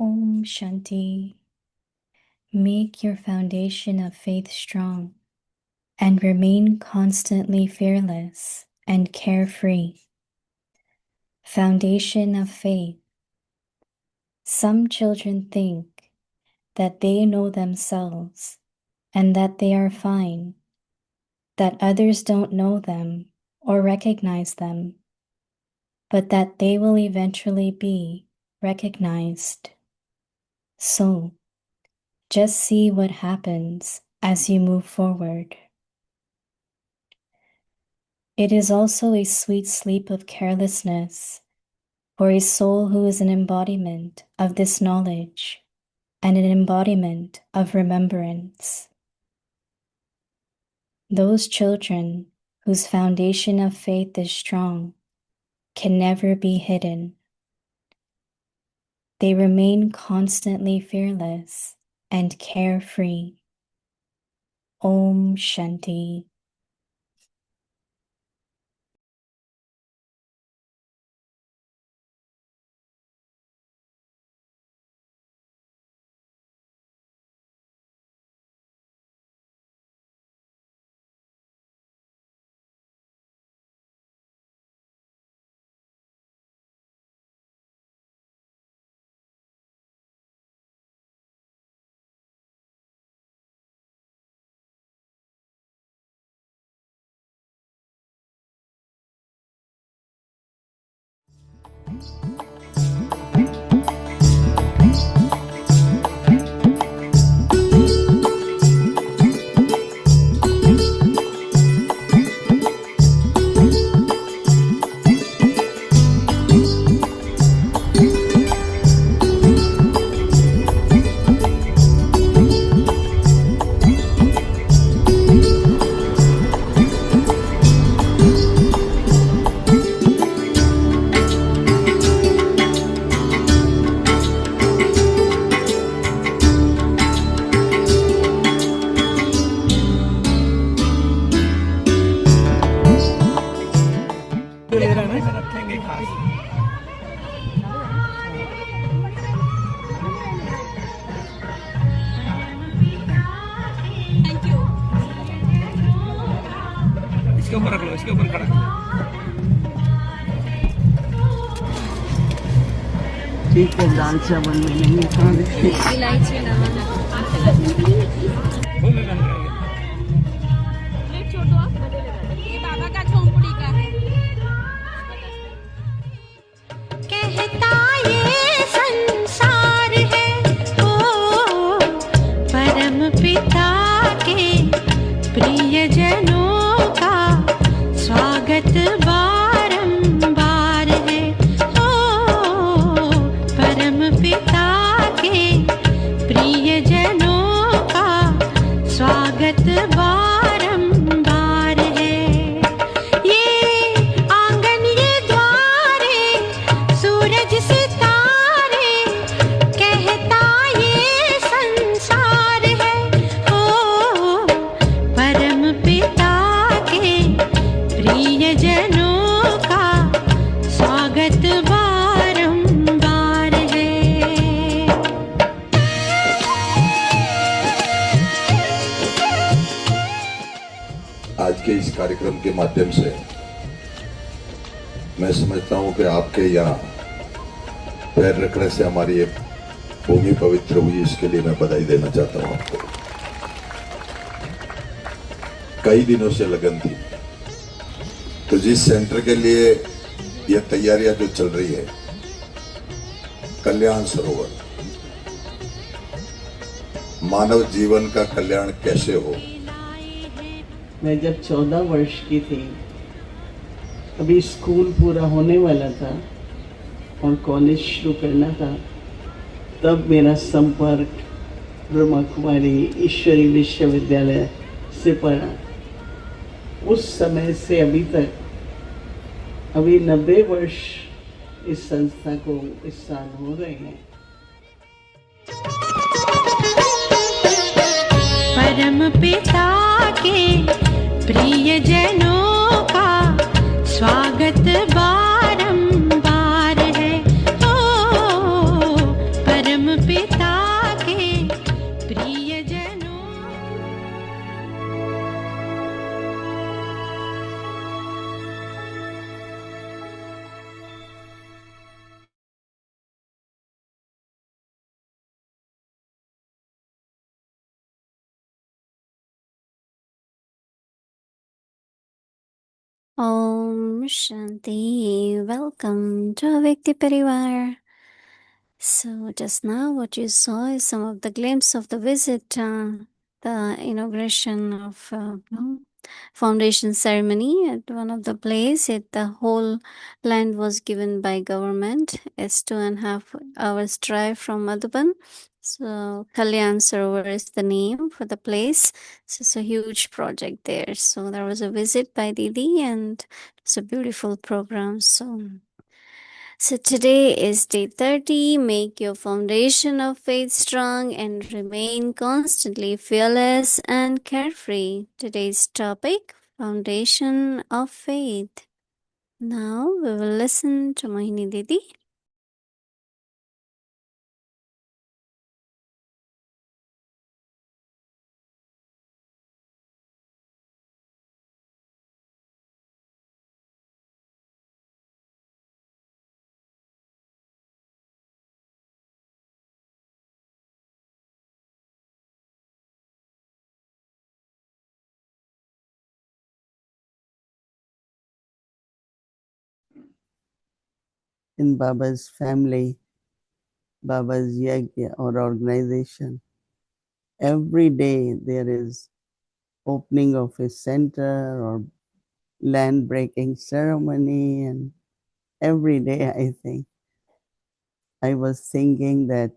Om Shanti. Make your foundation of faith strong and remain constantly fearless and carefree. Foundation of faith. Some children think that they know themselves and that they are fine, that others don't know them or recognize them, but that they will eventually be recognized. So, just see what happens as you move forward. It is also a sweet sleep of carelessness for a soul who is an embodiment of this knowledge and an embodiment of remembrance. Those children whose foundation of faith is strong can never be hidden. They remain constantly fearless and carefree. Om Shanti. इसके ऊपर रख लो, इसके ऊपर खड़ा। ठीक है, दाल चावल में नहीं खाने इलायची नमक प्लेट छोड़ दो आप। ये बाबा का झोंपड़ी का है। कहता ये संसार है ओ परम पिता के प्रियजनों का स्वागत बारंबार है ओ परम पिता के प्रियजनों का स्वागत बारंबार है। ये आंगन ये द्वारे सूरज सितारे कहता ये संसार है ओ परम पिता के प्रियजनों का स्वागत बारंबार है। आज के इस कार्यक्रम के माध्यम से मैं समझता हूं कि आपके यहाँ पैर रखने से हमारी ये भूमि पवित्र हुई, इसके लिए मैं बधाई देना चाहता हूं आपको। कई दिनों से लगन थी, तो जिस सेंटर के लिए ये तैयारियां जो चल रही है, कल्याण सरोवर, मानव जीवन का कल्याण कैसे हो। मैं जब 14 वर्ष की थी, अभी स्कूल पूरा होने वाला था और कॉलेज शुरू करना था, तब मेरा संपर्क ब्रह्मा कुमारी ईश्वरी विश्वविद्यालय से पड़ा। उस समय से अभी तक, अभी 90 वर्ष इस संस्था को इस साल हो रहे हैं। परम पिता के प्रियजनों का स्वागत बारंबार है ओ परम Om Shanti. Welcome to Vyakti Parivar. So just now what you saw is some of the glimpse of the visit, the inauguration of foundation ceremony at one of the place. The whole land was given by government. It's 2.5 hours drive from Madhuban. So Kalyan Sarovar is the name for the place. So it's a huge project there. So there was a visit by Didi and it's a beautiful program. So today is day 30. Make your foundation of faith strong and remain constantly fearless and carefree. Today's topic, foundation of faith. Now we will listen to Mohini Didi. In Baba's family, Baba's yagya or organization, every day there is opening of a center or land breaking ceremony, and every day I was thinking that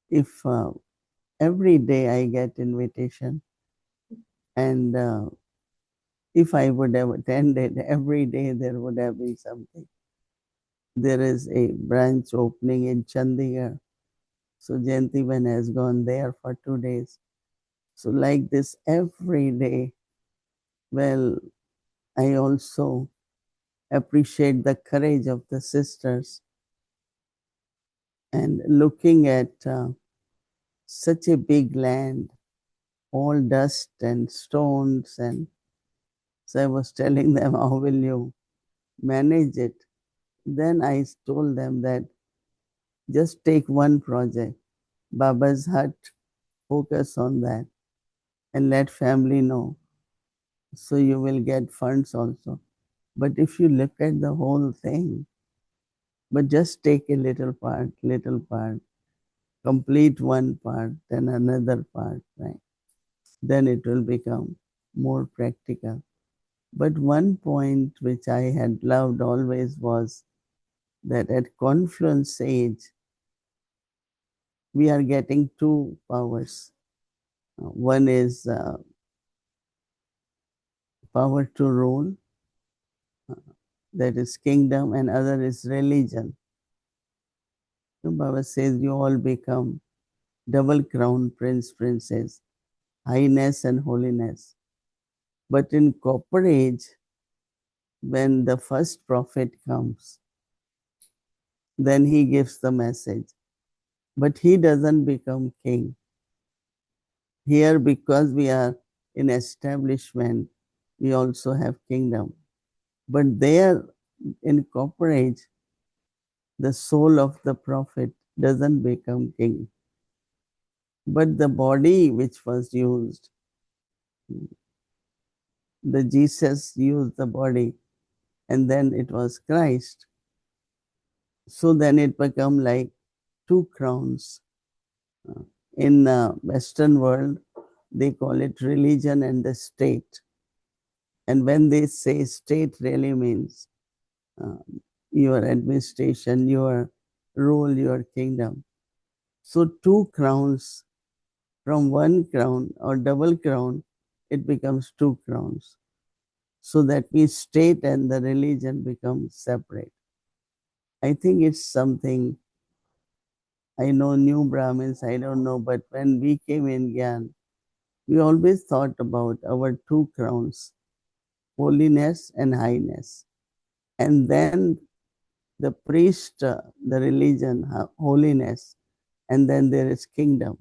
if every day I get invitation, and if I would have attended every day, there would have been something. There is a branch opening in Chandigarh, so Jayantiban has gone there for 2 days. So like this every day. Well, I also appreciate the courage of the sisters, and looking at such a big land, all dust and stones, and so I was telling them, how will you manage it? Then I told them that just take one project, Baba's hut, focus on that and let family know. So you will get funds also. But if you look at the whole thing, but just take a little part, complete one part, then another part, right? Then it will become more practical. But one point which I had loved always was that at confluence age, we are getting two powers. One is power to rule, that is kingdom, and other is religion. So Baba says you all become double crown prince, princess, highness and holiness. But in copper age, when the first prophet comes, then he gives the message. But he doesn't become king. Here, because we are in establishment, we also have kingdom. But there, in copper age, the soul of the prophet doesn't become king. But the body which was used, the Jesus used the body, and then it was Christ. So then it become like two crowns. In Western world, they call it religion and the state. And when they say state, really means uh, your administration, your rule, your kingdom. So two crowns, from one crown or double crown, it becomes two crowns. So that means state and the religion become separate. I think it's something, I know new Brahmins, I don't know, but when we came in Gyan, we always thought about our two crowns, holiness and highness. And then the priest, the religion, holiness, and then there is kingdom.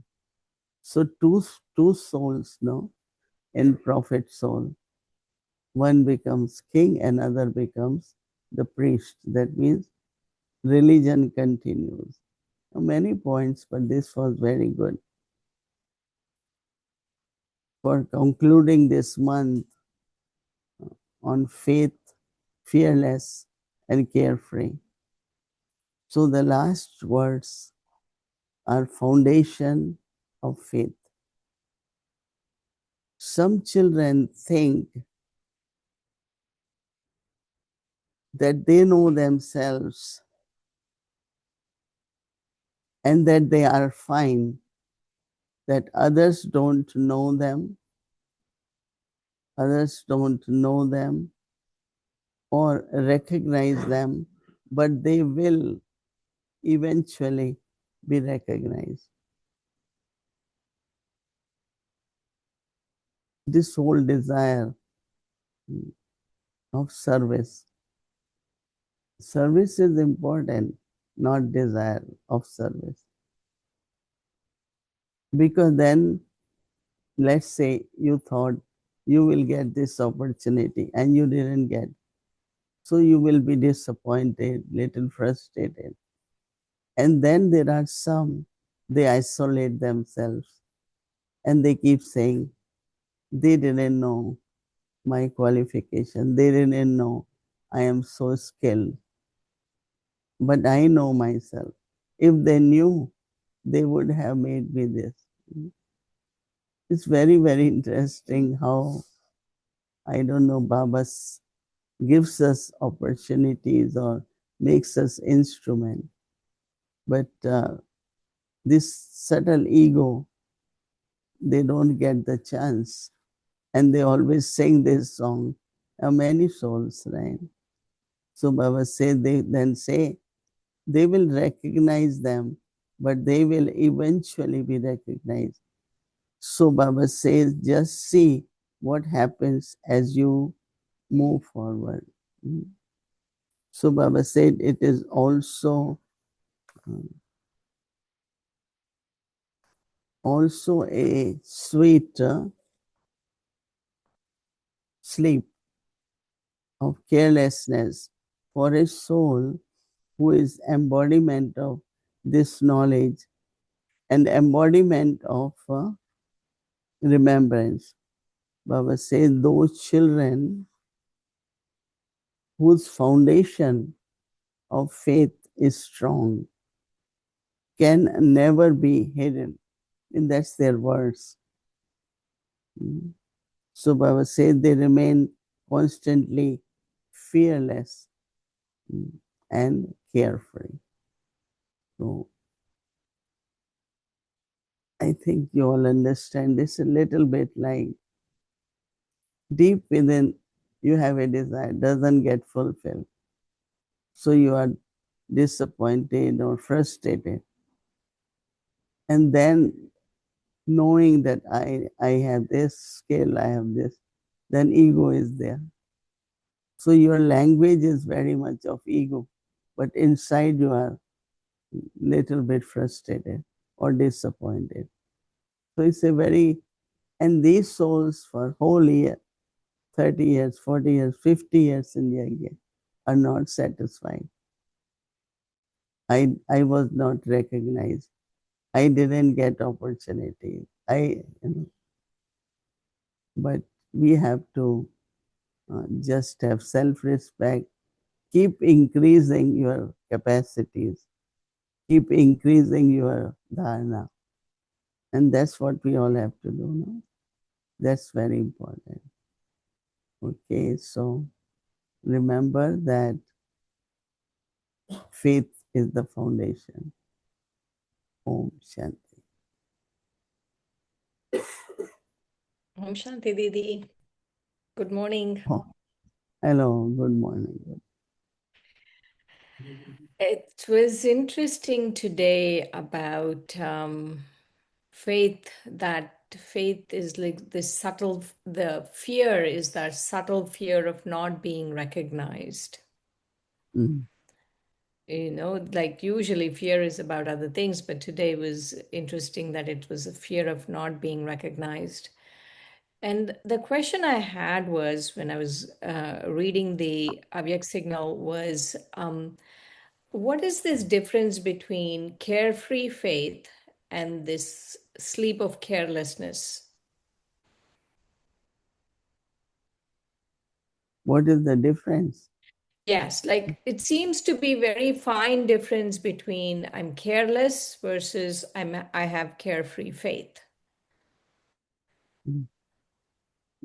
So two souls, no, in prophet soul. One becomes king, another becomes the priest. That means religion continues. Many points, but this was very good. For concluding this month, on faith, fearless, and carefree. So the last words are foundation of faith. Some children think that they know themselves and that they are fine, that others don't know them, or recognize them, but they will eventually be recognized. This whole desire of service. Service is important, not desire of service. Because then, let's say you thought you will get this opportunity and you didn't get. So you will be disappointed, little frustrated. And then there are some, they isolate themselves and they keep saying, they didn't know my qualification. They didn't know I am so skilled. But I know myself. If they knew, they would have made me this. It's very, very interesting how, I don't know, Baba gives us opportunities or makes us instrument. But this subtle ego, they don't get the chance. And they always sing this song, many souls, right? So Baba said, they then say, they will recognize them, but they will eventually be recognized. So Baba says, just see what happens as you move forward. So Baba said, it is also a sweet sleep of carelessness for a soul who is embodiment of this knowledge and embodiment of remembrance. Baba says those children whose foundation of faith is strong can never be hidden. And that's their words. So Baba says they remain constantly fearless and carefree. So I think you all understand this a little bit, like deep within you have a desire, doesn't get fulfilled. So you are disappointed or frustrated. And then knowing that I have this skill, I have this, then ego is there. So your language is very much of ego, but inside you are little bit frustrated or disappointed. So it's a very, and these souls for whole year, 30 years, 40 years, 50 years in the again are not satisfied. I was not recognized. I didn't get opportunity. But we have to just have self-respect, keep increasing your capacities, keep increasing your dharana. And that's what we all have to do now. That's very important. Okay, so remember that faith is the foundation. Om Shanti. Om Shanti Didi. Good morning. Oh, hello, good morning. It was interesting today about faith, that faith is like this subtle, the fear is that subtle fear of not being recognized. Mm. You know, like usually fear is about other things, but today was interesting that it was a fear of not being recognized. And the question I had was when I was reading the Avyak signal was, what is this difference between carefree faith and this sleep of carelessness? What is the difference? Yes, like it seems to be very fine difference between I'm careless versus I have carefree faith. You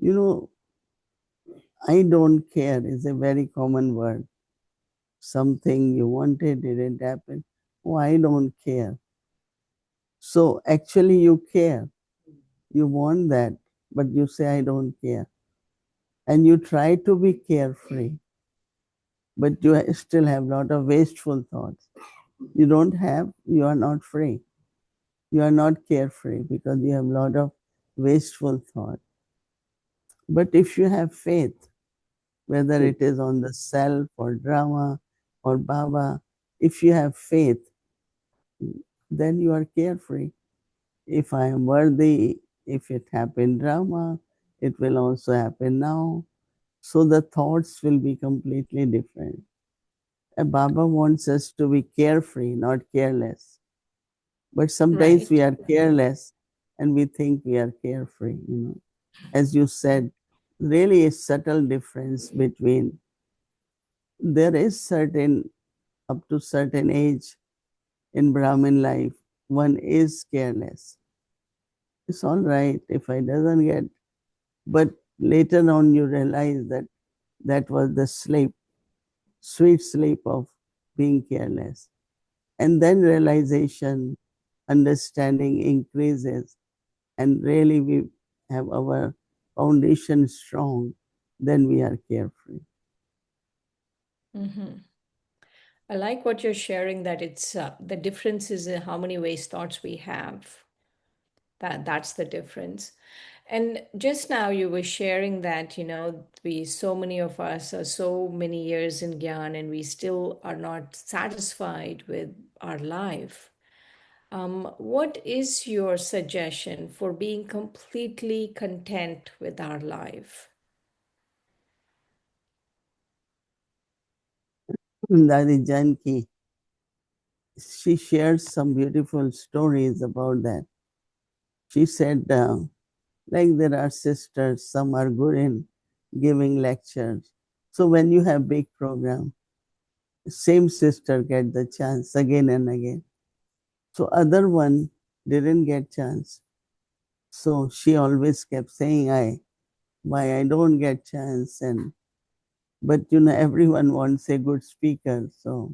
know, I don't care is a very common word. Something you wanted didn't happen. Oh, I don't care. So actually, you care. You want that, but you say, I don't care. And you try to be carefree, but you still have a lot of wasteful thoughts. You don't have, you are not free. You are not carefree because you have a lot of wasteful thought. But if you have faith, whether it is on the self or drama or Baba, if you have faith, then you are carefree. If I am worthy, if it happened drama, it will also happen now. So the thoughts will be completely different. And Baba wants us to be carefree, not careless. But sometimes we Right. are careless and we think we are carefree, you know. As you said, really a subtle difference between there is certain up to certain age in Brahmin life, one is careless. It's all right if I doesn't get, but later on you realize that that was the sleep, sweet sleep of being careless. And then realization, understanding increases, and really we have our foundation strong, then we are carefree. Mm-hmm. I like what you're sharing that it's the difference is in how many waste thoughts we have. That's the difference. And just now you were sharing that, we so many of us are so many years in Gyan and we still are not satisfied with our life. What is your suggestion for being completely content with our life? Dadi Janki, she shared some beautiful stories about that. She said, like there are sisters, some are good in giving lectures. So when you have big program, same sister get the chance again and again. So other one didn't get chance. So she always kept saying, why I don't get chance, and but everyone wants a good speaker. So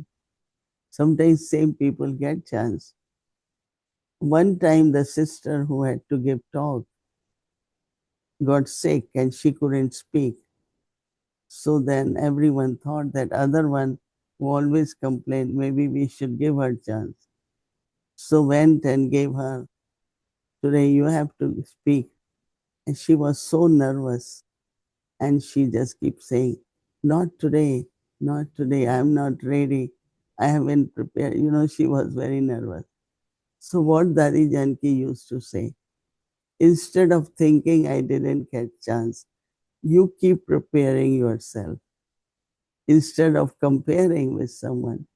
sometimes same people get chance. One time the sister who had to give talk got sick and she couldn't speak. So then everyone thought that other one who always complained, maybe we should give her chance. So went and gave her, today you have to speak. And she was so nervous and she just keeps saying, not today, not today, I'm not ready. I haven't prepared. She was very nervous. So what Dadi Janki used to say, instead of thinking I didn't get chance, you keep preparing yourself. Instead of comparing with someone,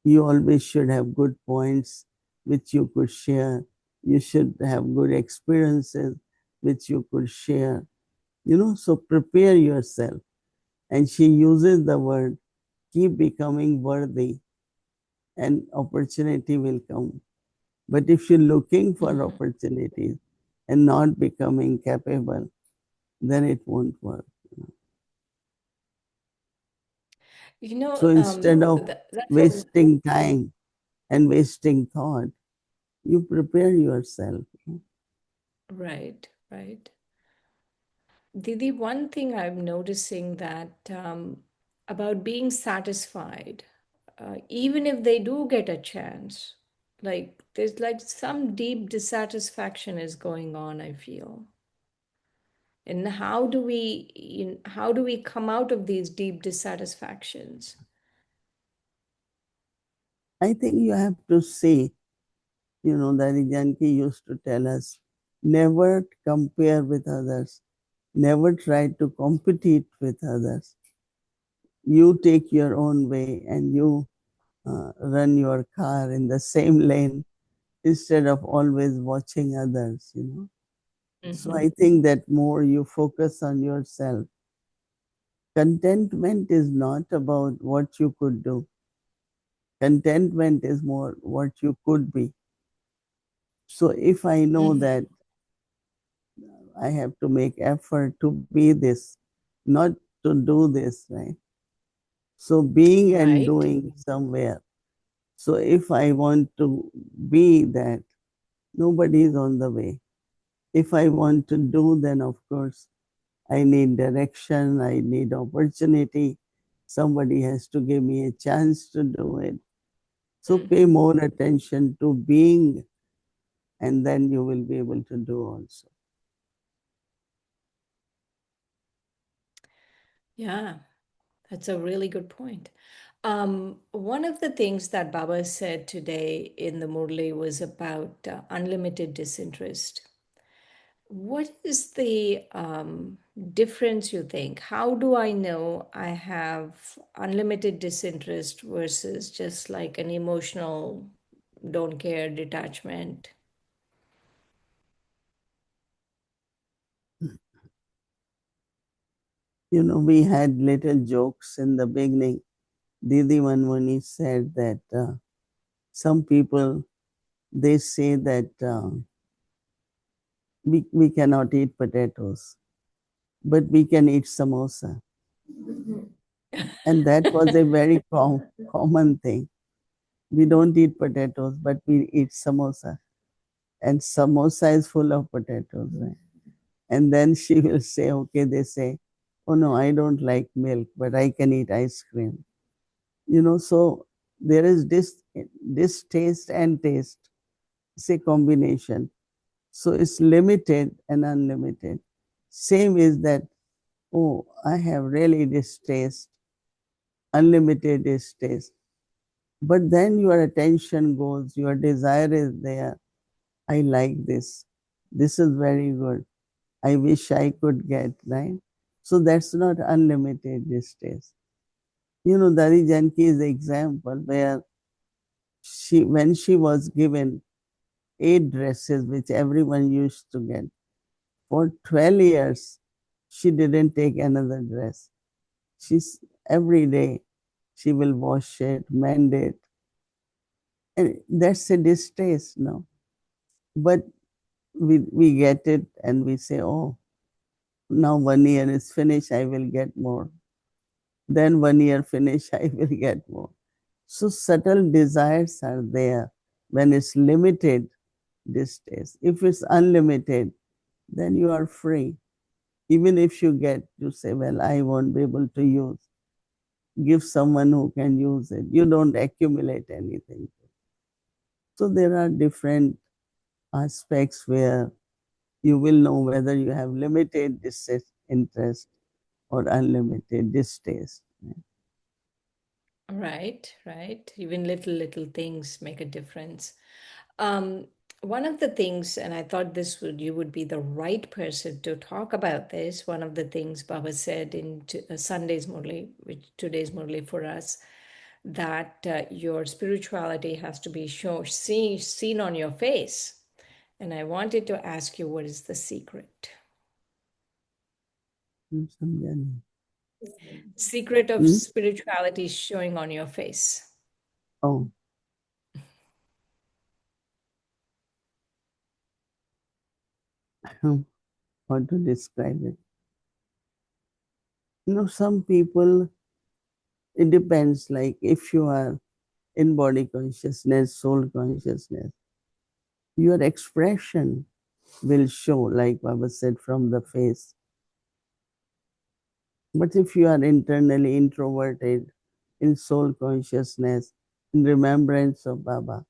you always should have good points which you could share. You should have good experiences which you could share. So prepare yourself. And she uses the word, keep becoming worthy and opportunity will come. But if you're looking for Mhm. opportunities and not becoming capable, then it won't work. So instead of That's a wasting time and wasting thought, you prepare yourself. right, right. Didi, one thing I'm noticing that about being satisfied, even if they do get a chance, like there's like some deep dissatisfaction is going on, I feel. And how do we come out of these deep dissatisfactions? I think you have to see, Dari Janki used to tell us, never compare with others, never try to compete with others. You take your own way and you run your car in the same lane instead of always watching others. So Mm-hmm. I think that more you focus on yourself, Contentment is not about what you could do. Contentment is more what you could be. So if I know Mhm. that I have to make effort to be this, not to do this, right? So being and Right. doing somewhere. So if I want to be that, nobody is on the way. If I want to do, then of course I need direction, I need opportunity. Somebody has to give me a chance to do it. So pay Mhm. more attention to being, and then you will be able to do also. Yeah, that's a really good point. One of the things that Baba said today in the Murli was about unlimited disinterest. What is the difference, you think? How do I know I have unlimited disinterest versus just like an emotional don't care detachment? You know, we had little jokes in the beginning. Didi Manwani said that some people, they say that we cannot eat potatoes, but we can eat samosa. And that was a very common thing. We don't eat potatoes, but we eat samosa. And samosa is full of potatoes, right? And then she will say, okay, they say, oh no, I don't like milk, but I can eat ice cream. You know, so there is this taste and taste, it's a combination. So it's limited and unlimited. Same is that, oh, I have really this taste, unlimited this taste. But then your attention goes, your desire is there. I like this. This is very good. I wish I could get, right? So that's not unlimited this taste. You know, Dari Janki is the example where when she was given 8 dresses, which everyone used to get, for 12 years, she didn't take another dress. She's every day she will wash it, mend it. And that's a distaste, no? But we get it and we say, oh, now 1 year is finished, I will get more. Then 1 year finish, I will get more. So subtle desires are there when it's limited distaste. If it's unlimited, then you are free. Even if you get to say, well, I won't be able to use, give someone who can use it. You don't accumulate anything. So there are different aspects where you will know whether you have limited interest or unlimited distaste. Right, right. Even little things make a difference. Um, One of the things, and I thought this would you would be the right person to talk about this. One of the things Baba said in Sunday's Murli, which today's Murli for us, that your spirituality has to be seen on your face. And I wanted to ask you, what is the secret? Secret of Hmm? spirituality showing on your face. Oh, how to describe it? You know, some people, it depends. Like if you are in body consciousness, soul consciousness, your expression will show, like Baba said, from the face. But if you are internally introverted, in soul consciousness, in remembrance of Baba,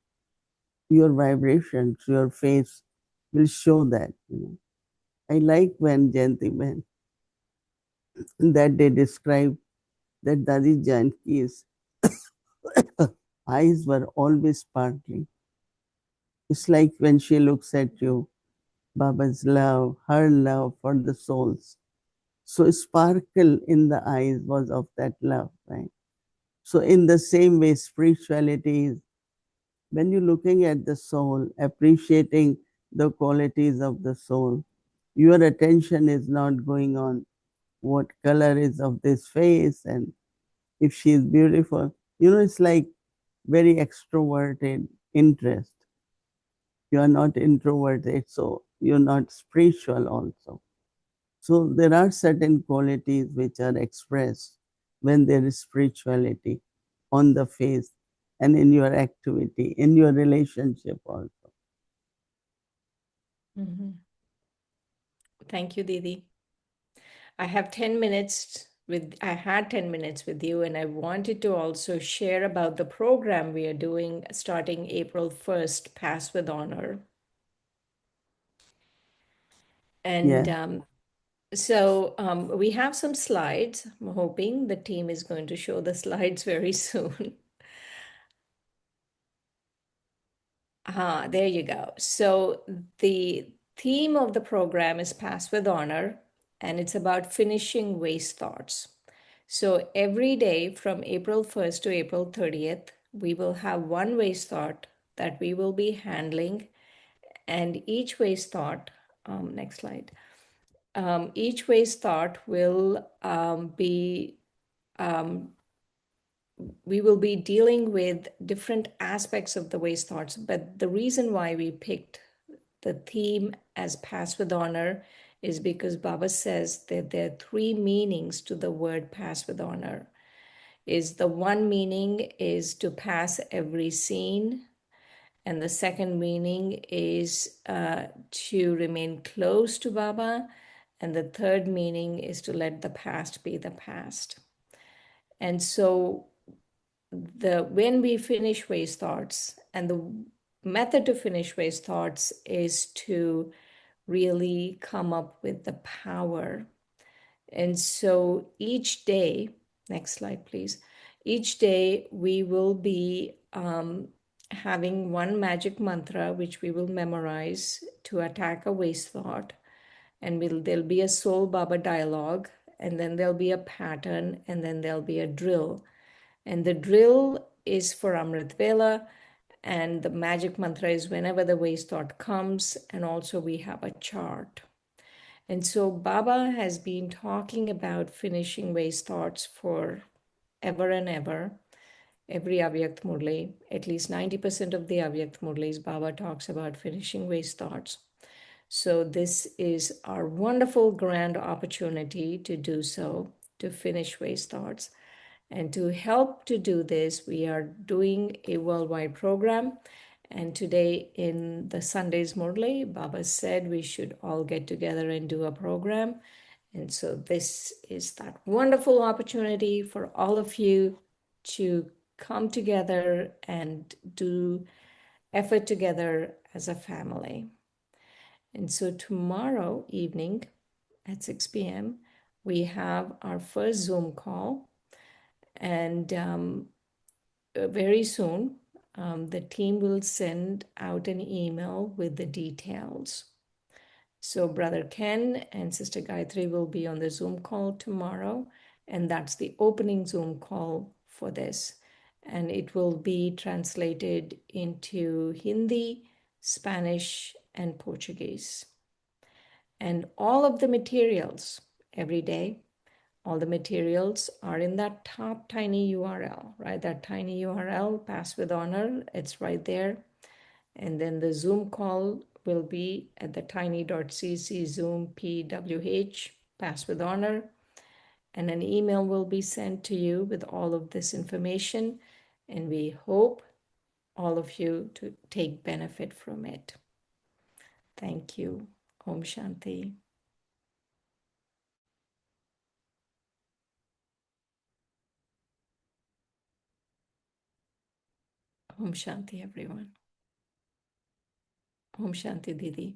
your vibrations, your face will show that. You know. I like when Jayanti went, that they describe that Dadi Janki's eyes were always sparkling. It's like when she looks at you, Baba's love, her love for the souls. So sparkle in the eyes was of that love, right? So in the same way, spirituality is when you're looking at the soul, appreciating the qualities of the soul, your attention is not going on what color is of this face and if she is beautiful. You know, it's like very extroverted interest. You are not introverted, so you're not spiritual also. So there are certain qualities which are expressed when there is spirituality on the face and in your activity, in your relationship also. Thank you, Didi. I had 10 minutes with you, and I wanted to also share about the program we are doing starting April 1st, Pass with Honor. And Yeah. we have some slides. I'm hoping the team is going to show the slides very soon. There you go. So the theme of the program is Pass with Honor, and it's about finishing waste thoughts. So every day from April 1st to April 30th, we will have one waste thought that we will be handling, and each waste thought, next slide, each waste thought will we will be dealing with different aspects of the waste thoughts. But the reason why we picked the theme as Pass with Honor is because Baba says that there are three meanings to the word pass with honor. Is the one meaning is to pass every scene, and the second meaning is to remain close to Baba, and the third meaning is to let the past be the past. And so when we finish waste thoughts, and the method to finish waste thoughts is to really come up with the power. And so each day, next slide, please. Each day we will be having one magic mantra which we will memorize to attack a waste thought. And there'll be a Soul Baba dialogue, and then there'll be a pattern, and then there'll be a drill. And the drill is for Amrit Vela, and the magic mantra is whenever the waste thought comes, and also we have a chart. And so Baba has been talking about finishing waste thoughts for ever and ever. Every Avyakt Murli, at least 90% of the Avyakt Murlis, Baba talks about finishing waste thoughts. So this is our wonderful grand opportunity to do so, to finish waste thoughts. And to help to do this, we are doing a worldwide program. And today in the Sundays Murli, Baba said we should all get together and do a program. And so this is that wonderful opportunity for all of you to come together and do effort together as a family. And so tomorrow evening at 6 p.m., we have our first Zoom call. And very soon, the team will send out an email with the details. So Brother Ken and Sister Gayatri will be on the Zoom call tomorrow, and that's the opening Zoom call for this. And it will be translated into Hindi, Spanish, and Portuguese. And all of the materials every day, all the materials are in that top tiny URL, right? That tiny URL, Pass with Honor, it's right there. And then the Zoom call will be at the tiny.cc Zoom PWH, Pass with Honor. And an email will be sent to you with all of this information. And we hope all of you to take benefit from it. Thank you. Om Shanti. Om Shanti, everyone. Om Shanti, Didi.